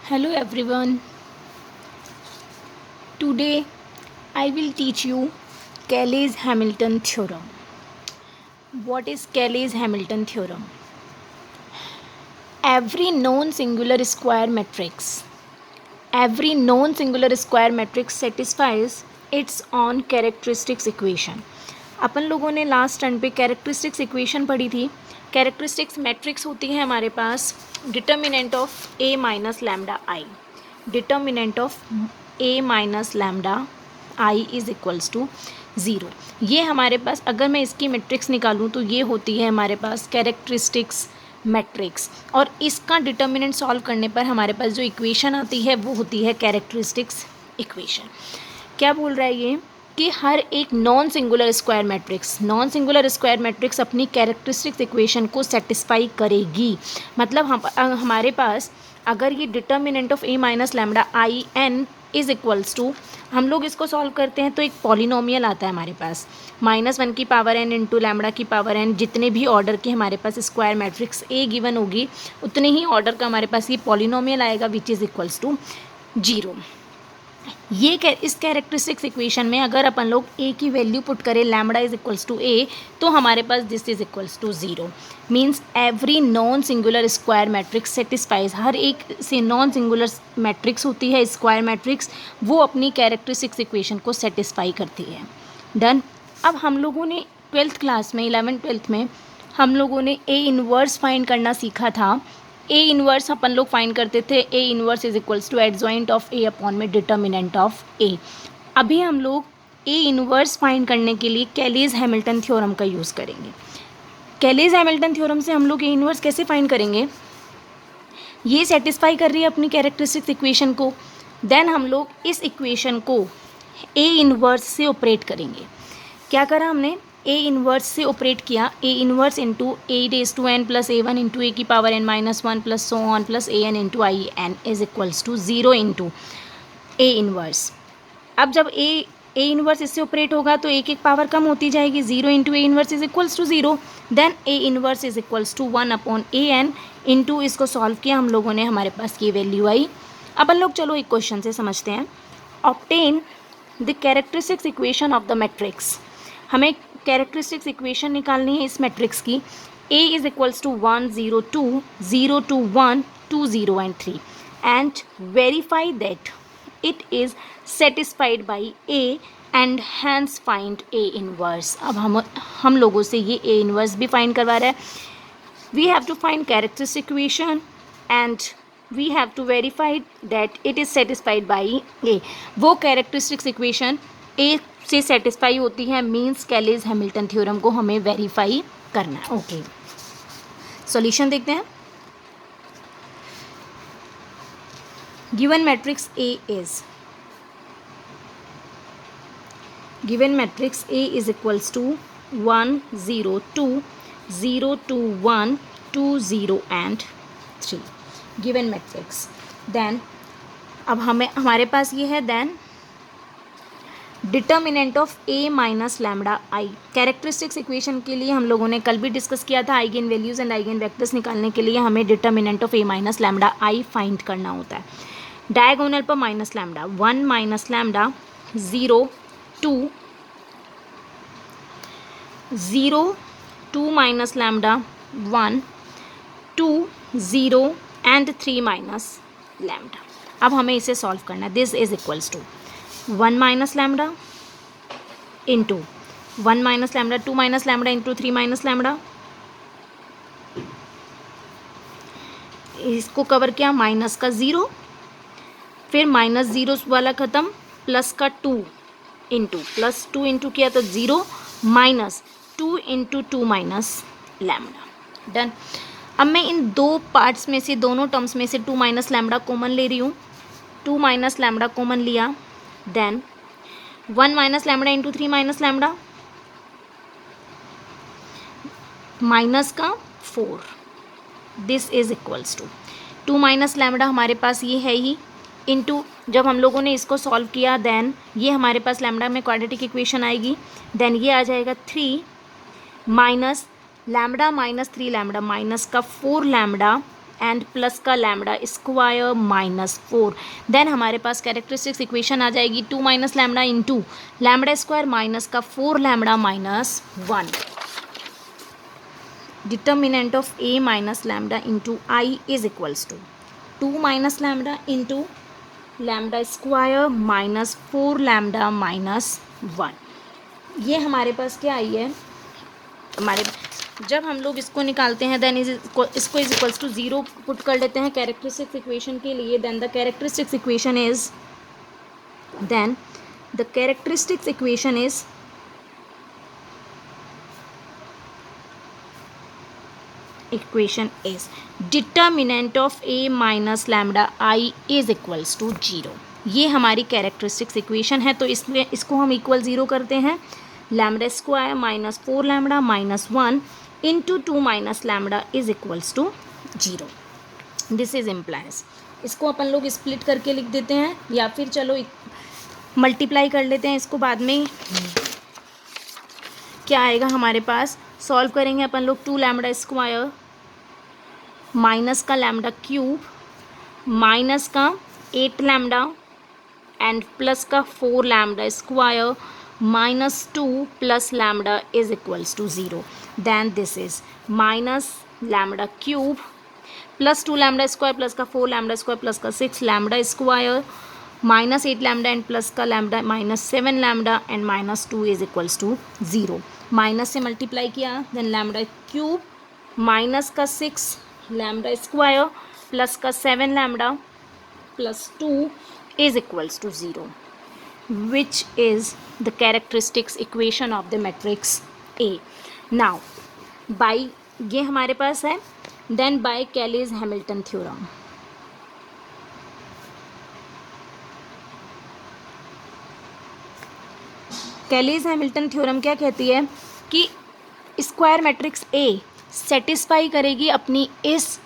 Hello everyone. Today I will teach you Cayley's-Hamilton theorem. What is Cayley's-Hamilton theorem? Every known singular square matrix satisfies its own characteristics equation. अपन लोगों ने last turn पे characteristics equation पढ़ी थी. Characteristics matrix होती है हमारे पास determinant of A minus lambda I. Determinant of A minus lambda I is equals to zero. ये हमारे पास, अगर मैं इसकी मैट्रिक्स निकालूं तो ये होती है हमारे पास कैरेक्टरिस्टिक्स मैट्रिक्स. और इसका डिटर्मिनेंट सॉल्व करने पर हमारे पास जो इक्वेशन आती है वो होती है कैरेक्टरिस्टिक्स इक्वेशन. क्या बोल रहा है ये कि हर एक नॉन सिंगुलर स्क्वायर मैट्रिक्स अपनी कैरेक्टरिस्टिक्स इक्वेशन को सेटिस्फाई करेगी. मतलब हमारे पास अगर ये determinant of A minus lambda I N is equals to, हम लोग इसको सॉल्व करते हैं तो एक पॉलिनोमियल आता है हमारे पास -1 की पावर n इंटू लैम्डा की पावर n. जितने भी ऑर्डर के हमारे पास स्क्वायर मैट्रिक्स ए गिवन होगी उतने ही ऑर्डर का हमारे पास ये पॉलिनोमियल आएगा विच इज़ इक्वल्स टू 0. ये इस कैरेक्टरिस्टिक्स इक्वेशन में अगर अपन लोग ए की वैल्यू पुट करें lambda is equals to A तो हमारे पास this is equals to 0. Means every non singular square matrix satisfies. हर एक से नॉन सिंगुलर मैट्रिक्स होती है स्क्वायर मैट्रिक्स, वो अपनी कैरेक्टरिस्टिक्स इक्वेशन को सेटिस्फाई करती है. डन. अब हम लोगों ने 12th क्लास में 11th-12th में हम लोगों ने ए इनवर्स फाइंड करना सीखा था. ए इनवर्स अपन लोग फाइंड करते थे. A inverse is equals to adjoint of A upon में डिटर्मिनेंट ऑफ ए. अभी हम लोग ए इनवर्स फाइंड करने के लिए कैलीज-हैमिल्टन थ्योरम का यूज़ करेंगे. कैलीज-हैमिल्टन थ्योरम से हम लोग ए इनवर्स कैसे फाइंड करेंगे? ये सेटिस्फाई कर रही है अपनी कैरेक्टरिस्टिक्स इक्वेशन को. देन हम लोग इस इक्वेशन को ए इनवर्स से ऑपरेट करेंगे. क्या करा हमने? ए इनवर्स से ऑपरेट किया. A inverse into A raise to n plus A one into A की power n minus one plus so on plus A N into I N is equals to 0 into A inverse. अब जब A inverse इससे operate होगा तो एक एक power कम होती जाएगी. 0 into A inverse is equals to 0. Then A inverse is equals to 1 upon A N into, इसको सॉल्व किया हम लोगों ने, हमारे पास ये वैल्यू आई. अपन लोग चलो एक क्वेश्चन से समझते हैं. Obtain the characteristics equation of the matrix. हमें कैरेक्टरिस्टिक्स इक्वेशन निकालनी है इस मैट्रिक्स की. A is equals to 1 0 2 0 2 1 2 0 and 3 and verify that it is satisfied by A and hence find A inverse. अब हम लोगों से ये ए इनवर्स भी फाइंड करवा रहा है. We have to find characteristic equation and we have to verify that it is satisfied by A. वो कैरेक्टरिस्टिक्स इक्वेशन ए से सेटिस्फाई होती है. मीन्स कैलीज-हैमिल्टन थ्योरम को हमें वेरीफाई करना है. ओके, सॉल्यूशन देखते हैं. Given matrix A is equals to 1 0 2 0 2 1 2 0 and 3. Given matrix. Then अब हमारे पास ये है. Then determinant of A minus lambda I. Characteristics equation के लिए हम लोगों ने कल भी डिस्कस किया था. Eigen values and eigen vectors निकालने के लिए हमें determinant of A minus lambda I find करना होता है. डायगोनल पर minus lambda 1 minus lambda 0 2 0 2 minus lambda 1 2 0 and 3 minus lambda. अब हमें इसे सॉल्व करना है. This is equals to 1 minus lambda into 1 minus lambda 2 minus lambda into 3 minus lambda. इसको कवर किया माइनस का 0, फिर माइनस 0 वाला ख़त्म, प्लस का 2 इंटू प्लस 2 इंटू किया तो 0 minus 2 into 2 minus lambda. Done. अब मैं इन दो पार्ट्स में से, दोनों टर्म्स में से 2 माइनस लैम्डा कॉमन ले रही हूँ. 2 माइनस लैम्डा कॉमन लिया. Then 1 minus lambda into 3 minus lambda minus का 4. This is equals to 2 minus lambda हमारे पास ये है ही, इंटू जब हम लोगों ने इसको सॉल्व किया देन ये हमारे पास लैम्डा में क्वाड्रेटिक इक्वेशन आएगी. देन ये आ जाएगा 3 minus lambda minus 3 lambda minus का 4 लैम्डा एंड प्लस का लैम्बडा स्क्वायर माइनस 4. देन हमारे पास कैरेक्टरिस्टिक्स इक्वेशन आ जाएगी 2 minus lambda into lambda square minus का 4 lambda minus 1. Determinant of a minus lambda into I is equals to 2 minus lambda into lambda square minus 4 lambda minus 1. ये हमारे पास क्या आई है, हमारे जब हम लोग इसको निकालते हैं देन इसको इज इक्वल्स टू 0 पुट कर लेते हैं कैरेक्टरिस्टिक्स इक्वेशन के लिए. Then the characteristics equation is equation is determinant of a minus lambda I is equals to 0. ये हमारी कैरेक्टरिस्टिक्स इक्वेशन है, तो इसमें इसको हम इक्वल 0 करते हैं. Lambda square minus 4 lambda minus 1 into 2 minus lambda is equals to 0. This is implies. इसको अपन लोग स्प्लिट करके लिख देते हैं या फिर चलो मल्टीप्लाई कर लेते हैं इसको बाद में. क्या आएगा हमारे पास, सॉल्व करेंगे अपन लोग 2 लैम्बडा स्क्वायर माइनस का लैम्बडा क्यूब माइनस का 8 लैम्बडा एंड प्लस का 4 lambda square minus 2 plus lambda is equals to 0. Then this is minus lambda cube plus 2 lambda square plus का 4 लैम्बडा स्क्वायर प्लस का 6 lambda square minus 8 lambda and plus का lambda minus 7 lambda and minus 2 is equals to 0. Minus से multiply किया then lambda cube minus का 6 lambda square plus का 7 lambda plus 2 is equals to 0, which is the characteristics equation of the matrix A. Now by ये हमारे पास है, then by Cayley's Hamilton theorem. Cayley's Hamilton theorem क्या कहती है कि square matrix A satisfy करेगी अपनी इस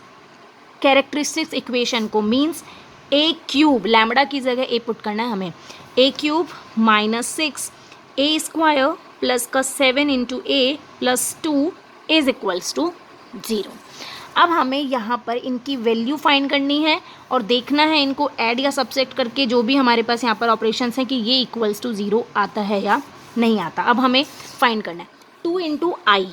कैरेक्टरिस्टिक्स इक्वेशन को. मींस ए क्यूब, लैम्बडा की जगह ए पुट करना है हमें, A cube minus 6 A square plus का 7 into A plus 2 is equals to 0. अब हमें यहाँ पर इनकी वैल्यू फाइंड करनी है और देखना है इनको ऐड या सबसेट करके जो भी हमारे पास यहाँ पर ऑपरेशंस हैं कि ये इक्वल्स टू 0 आता है या नहीं आता. अब हमें फाइंड करना है 2 इंटू आई.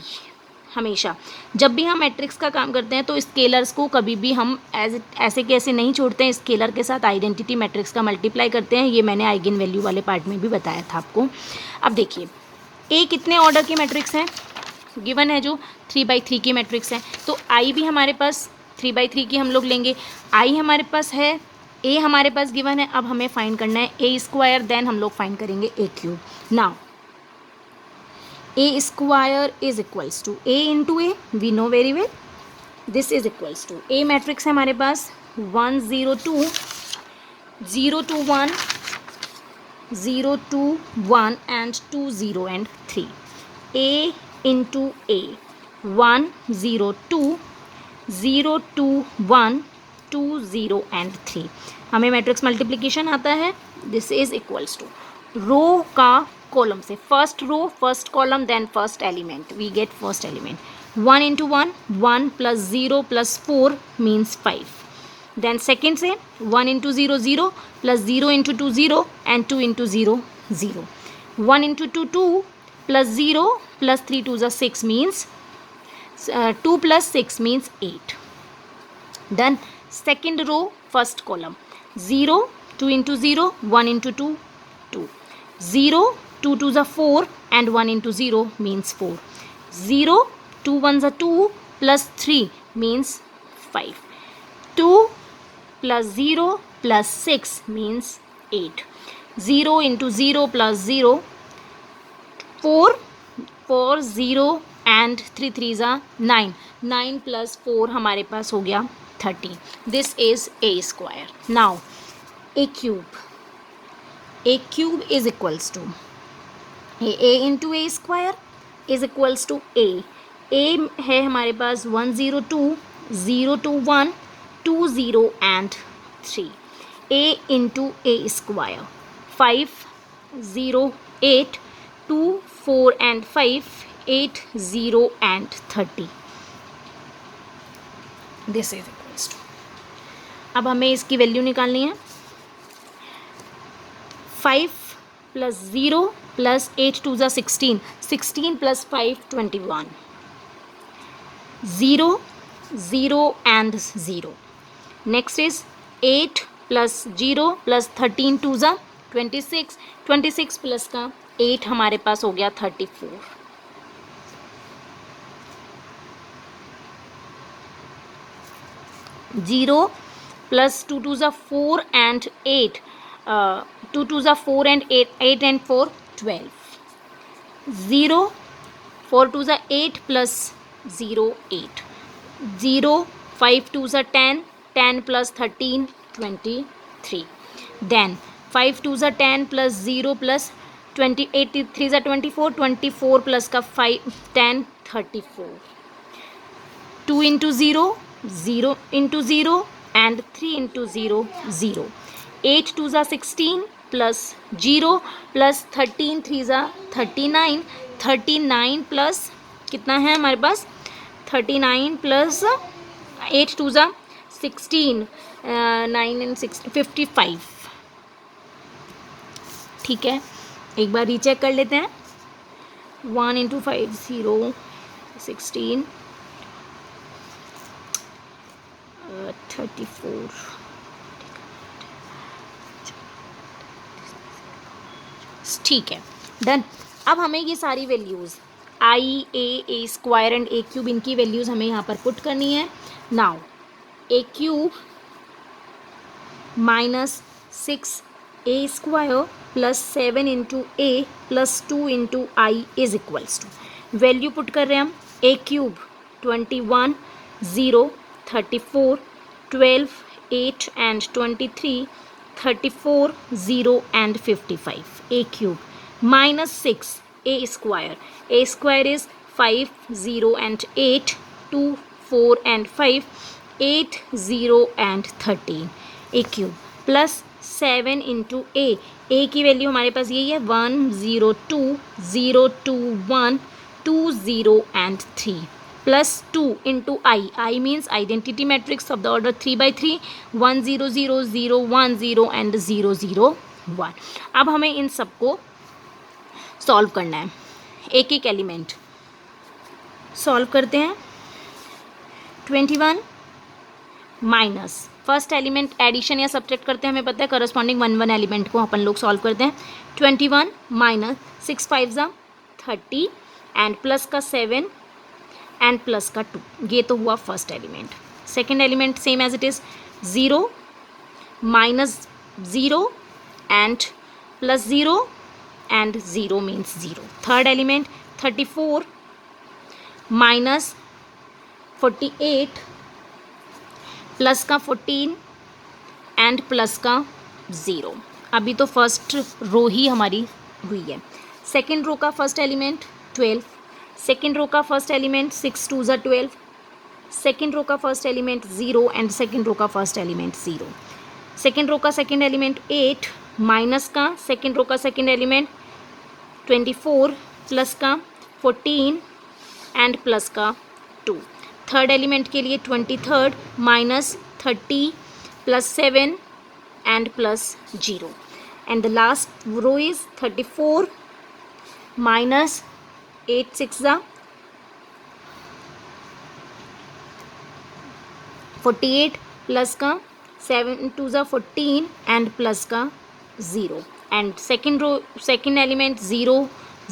हमेशा जब भी हम मैट्रिक्स का काम करते हैं तो स्केलर्स को कभी भी हम ऐसे कैसे नहीं छोड़ते हैं, स्केलर के साथ आइडेंटिटी मैट्रिक्स का मल्टीप्लाई करते हैं. ये मैंने आइगन वैल्यू वाले पार्ट में भी बताया था आपको. अब देखिए ए कितने ऑर्डर की मैट्रिक्स हैं, गिवन है जो 3/3 की मैट्रिक्स है, तो आई भी हमारे पास 3/3 की हम लोग लेंगे. आई हमारे पास है, ए हमारे पास गिवन है. अब हमें फाइंड करना है ए स्क्वायर, देन हम लोग फाइंड करेंगे A cube. Now A square is equals to A into A, we know very well. This is equals to a matrix है हमारे पास 1 0 2 0 2 1 0 2 1 and 2 0 and 3. A into A 1 0 2 0 2 1 2 0 and 3. हमें matrix multiplication आता है. This is equals to row का column से first row first column then first element, we get first element 1 into 1 1 plus 0 plus 4 means 5. Then second से 1 into 0 0 plus 0 into 2 0 and 2 into 0 0. 1 into 2 2 plus 0 plus 3 2 is 6 means 2 plus 6 means 8. Then second row first column 0 2 into 0 1 into 2 2 0 2 2 is 4 and 1 into 0 means 4. 0 2 1 is 2 plus 3 means 5. 2 plus 0 plus 6 means 8. 0 into 0 plus 0 4 4 0 and 3 3 is 9. 9 plus 4 हमारे पास हो गया 30. This is A square. Now A cube is equals to A into A square is equals to A. A है हमारे पास 1 0 2 0 2 1 2 0 and 3. A into A square 5 0 8 2 4 and 5 8 0 and 30. This is equals to अब हमें इसकी value निकालनी है। 5 + 0 + 8 2 = 16, 16 + 5 21, 0 0 and 0. Next is 8 + 0 + 13 2 = 26, 26 plus का 8 हमारे पास हो गया 34। 0 + 2 2 = 4 and 8, 2 2 = 4 and 8, 8 and 4 12, 0 4 2 = 8 + 0 8, 0 5 2 = 10, 10 + 13 23, then 5 2 = 10 + 0 + 28 3 = 24, 24 plus का 5 10 34, 2 into 0 0 into 0 and 3 into 0 0, 8 2 = 16 plus 0 plus 13 3 = 39, 39 plus कितना है हमारे पास 39 प्लस 8 2 = 16, 9 and 6 55। ठीक है, एक बार रीचेक कर लेते हैं। 1 into 5 0 16 34, ठीक है, डन। अब हमें ये सारी वैल्यूज़ a² एंड a³ इनकी वैल्यूज़ हमें यहाँ पर पुट करनी है। Now a³ - 6a² + 7 into a + 2 into I is equals to, value put कर रहे हैं हम। a³ 21 0 34 12 8 and 23 34 0 and 55, a³ -6 a² is 5 0 and 8 2 4 and 5 8 0 and 13, a³ plus 7 into a की वैल्यू हमारे पास यही है 1 0 2 0 2 1 2 0 and 3 plus 2 into I means identity matrix of the order 3/3, 1 0 0 0 1 0 and 0 0 1। अब हमें इन सबको सॉल्व करना है, एक एक एलिमेंट सॉल्व करते हैं। 21 माइनस फर्स्ट एलिमेंट एडिशन या सब्ट्रैक्ट करते हैं, हमें पता है करस्पॉन्डिंग 1 1 एलिमेंट को अपन लोग सॉल्व करते हैं। 21 माइनस 6 5 = 30 एंड प्लस का 7 एंड प्लस का 2, ये तो हुआ first element. Second element same as it is 0 minus 0 and plus 0 and 0 means 0। Third element 34 minus 48 plus का 14 एंड प्लस का 0। अभी तो फर्स्ट रो ही हमारी हुई है। सेकेंड रो का फर्स्ट एलिमेंट 12, सेकेंड रो का फर्स्ट एलिमेंट 6 2 = 12, सेकेंड रो का first element 0 and second row का फर्स्ट एलिमेंट 0, सेकेंड रो का सेकेंड एलिमेंट 8 माइनस का सेकेंड रो का सेकेंड एलिमेंट 24 प्लस का 14 एंड प्लस का 2। थर्ड एलिमेंट के लिए 23 minus 30 plus 7 and plus 0 and the last row is 34 minus 8 6 = 48 plus का 7 2 = 14 and plus का 0 and second row second element 0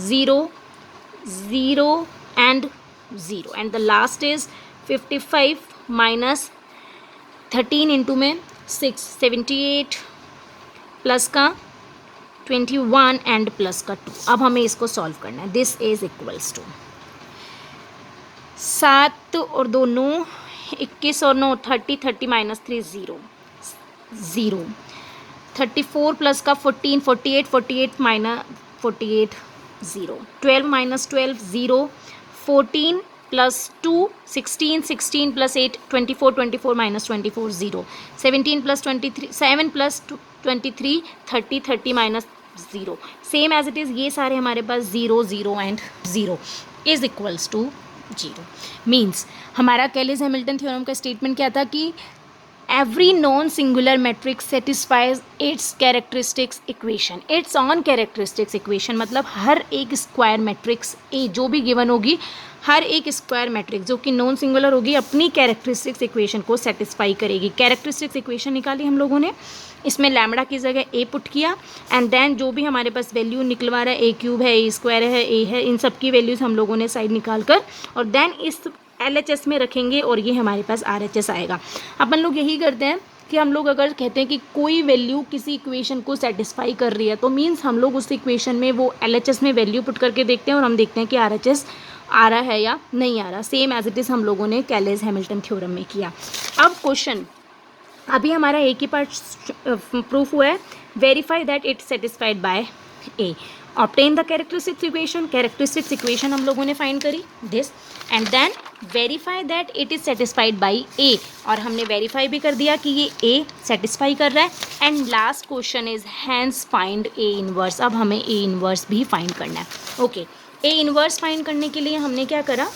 0 0 and 0 and the last is 55 minus 13 into में 6 78 plus का 21 and plus का 2। अब हमें इसको सॉल्व करना है। दिस इज इक्वल्स टू 7 और 2 9, 21 और 9 30, 30 माइनस 3 0 0, 34 प्लस का 14 48, 48 minus 48 0, 12 minus 12 0, 14 plus 2 16, 16 plus 8 24, 24 minus 24 0, 17 plus 23 7 plus 23 30, 30 minus 0, same as it is ये सारे हमारे पास 0 0 and 0 is equals to 0। Means हमारा कैलिस हैमिल्टन थ्योरम का स्टेटमेंट क्या था कि every non-singular matrix satisfies its characteristics equation. its own characteristics equation मतलब हर एक स्क्वायर मैट्रिक्स ए जो भी गिवन होगी, हर एक स्क्वायर मैट्रिक्स जो कि नॉन सिंगुलर होगी अपनी कैरेक्टरिस्टिक्स इक्वेशन को सेटिस्फाई करेगी. कैरेक्टरिस्टिक्स इक्वेशन निकाली हम लोगों ने, इसमें लैम्बडा की जगह ए पुट किया एंड देन जो भी हमारे पास वैल्यू निकलवा रहा है, ए क्यूब है, ए स्क्वायर है, ए है, इन सब की वैल्यूज़ हम लोगों ने साइड निकाल कर और देन इस LHS में रखेंगे और ये हमारे पास RHS आएगा. अपन लोग यही करते हैं कि हम लोग अगर कहते हैं कि कोई वैल्यू किसी इक्वेशन को सेटिस्फाई कर रही है तो मीन्स हम लोग उस इक्वेशन में वो LHS में वैल्यू पुट करके देखते हैं और हम देखते हैं कि RHS आ रहा है या नहीं आ रहा. सेम एज इट इज़ हम लोगों ने कैलेज हैमिल्टन थ्योरम में किया. अब क्वेश्चन, अभी हमारा ए की पार्ट प्रूफ हुआ है. Verify that it satisfied by A. Obtain the characteristics equation. Characteristics equation हम लोगों ने फाइंड करी this and then verify that it is satisfied by A. और हमने वेरीफाई भी कर दिया कि ये ए सेटिस्फाई कर रहा है. And last question is hence find A inverse. अब हमें ए इनवर्स भी फाइंड करना है. ओके, ए इनवर्स फाइंड करने के लिए हमने क्या करा,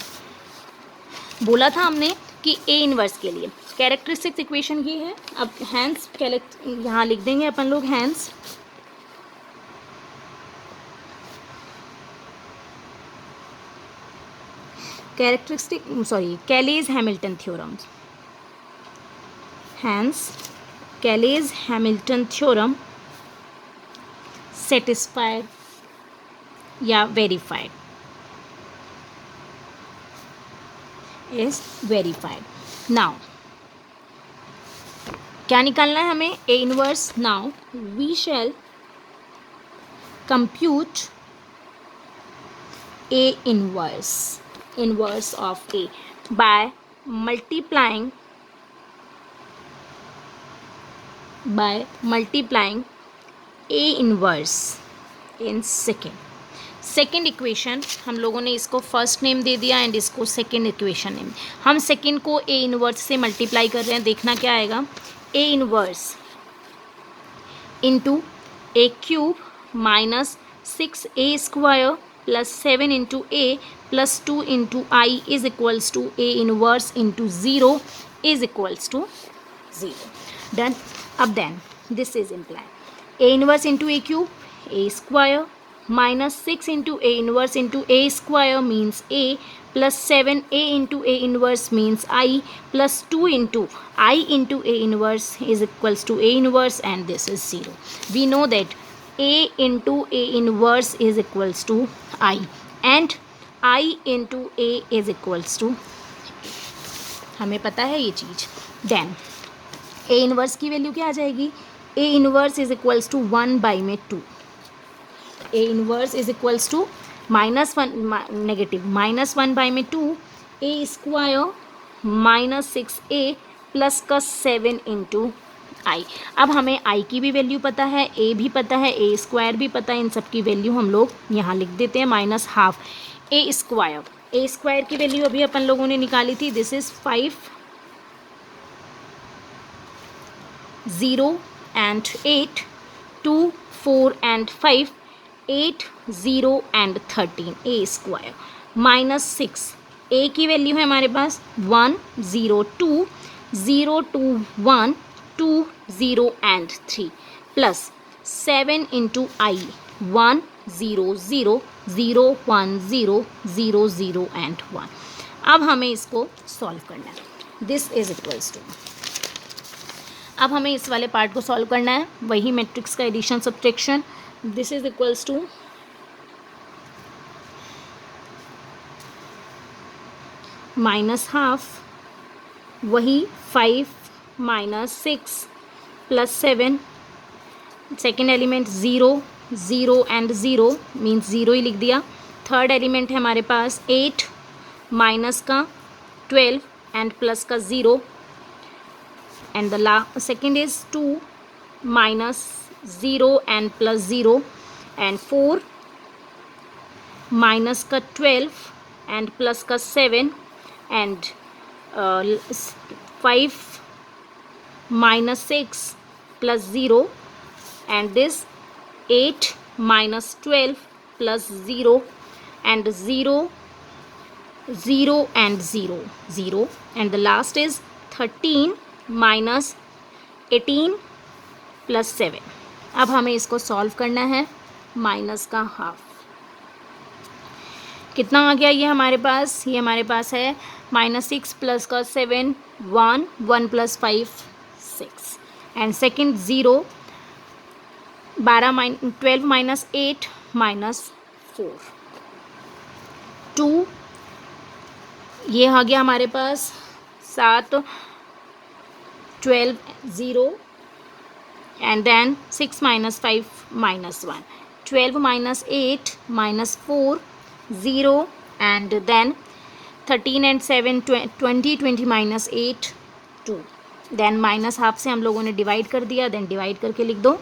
बोला था हमने कि ए इनवर्स के लिए कैरेक्टरिस्टिक्स इक्वेशन ये है. अब हैंस यहाँ लिख देंगे अपन लोग hence characteristic Cayley's Hamilton theorem. Hence Cayley's Hamilton theorem satisfied या वेरीफाइड इज वेरीफाइड. नाउ क्या निकालना है हमें, A inverse. Now we shall compute A inverse of A by multiplying A inverse in second equation. हम लोगों ने इसको first name दे दिया एंड इसको सेकेंड इक्वेशन नेम. हम सेकेंड को ए इनवर्स से मल्टीप्लाई कर रहे हैं. देखना क्या आएगा, A inverse into A cube minus 6a square plus 7 into A plus 2 into I is equals to A inverse into 0 is equals to 0. Done. अब then this is imply A inverse into A cube A square minus 6 into A inverse into A square means A plus 7A into A inverse means I plus 2 into I into A inverse is equals to A inverse and this is 0. We know that A into A inverse is equals to I and I into A is equals to A. हमें पता है ये चीज़. Then A inverse की value क्या आ जाएगी, A inverse is equals to 1 by में 2. A inverse is equals to -1 by में 2 A square minus 6A plus का 7 इंटू आई. अब हमें I की भी वैल्यू पता है, A भी पता है, A स्क्वायर भी पता है. इन सब की वैल्यू हम लोग यहाँ लिख देते हैं -12 A स्क्वायर. A स्क्वायर की वैल्यू अभी अपन लोगों ने निकाली थी. This is 5 0 and 8 2 4 and 5 8 0 and 13 A square minus 6 A की वैल्यू है हमारे पास 1 0 2 0 2 1 2 0 and 3 plus 7 into I 1 0 0 0 1 0 0 0 and 1. अब हमें इसको सॉल्व करना है. दिस इज इक्वल्स टू, अब हमें इस वाले पार्ट को सॉल्व करना है, वही मैट्रिक्स का addition subtraction. This is equals to -12 वही 5 -6 plus 7. Second element 0 0 and 0 means 0 ही लिख दिया. थर्ड एलिमेंट है हमारे पास 8 माइनस का 12 एंड प्लस का 0 and the second is 2 minus 0 and plus 0 and 4 minus का 12 एंड प्लस का 7 and 5 minus 6 plus 0 and this 8 minus 12 plus 0 and 0 0 and 0 0 and the last is 13 minus 18 plus 7। अब हमें इसको solve करना है। माइनस का हाफ कितना आ गया? ये हमारे पास है -6 प्लस का 7 1 1 plus 5 6 and second 0 12 minus 8 minus 4 2। ये आ गया हमारे पास 7 12 0 and then 6 minus 5 minus 1 12 minus 8 minus 4 0 and then 13 and 7 20 minus 8 2 then minus half से हम लोगों ने डिवाइड कर दिया, देन डिवाइड करके लिख दो।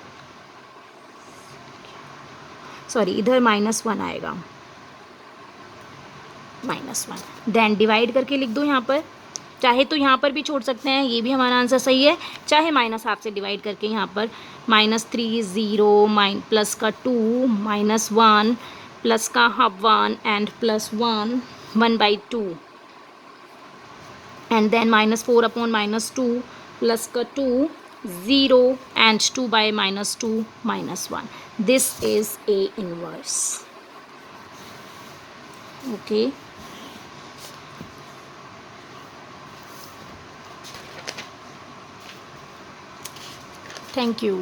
सॉरी, इधर -1 आएगा, -1 देन डिवाइड करके लिख दो। यहाँ पर चाहे तो यहाँ पर भी छोड़ सकते हैं, ये भी हमारा आंसर सही है। चाहे माइनस हाफ से डिवाइड करके यहाँ पर -3 0 प्लस का 2 -1 प्लस का half 1 and plus 1 1/2 and then -4 upon -2 plus का 2 0 and 2/-2 -1। This is A inverse. Okay, thank you.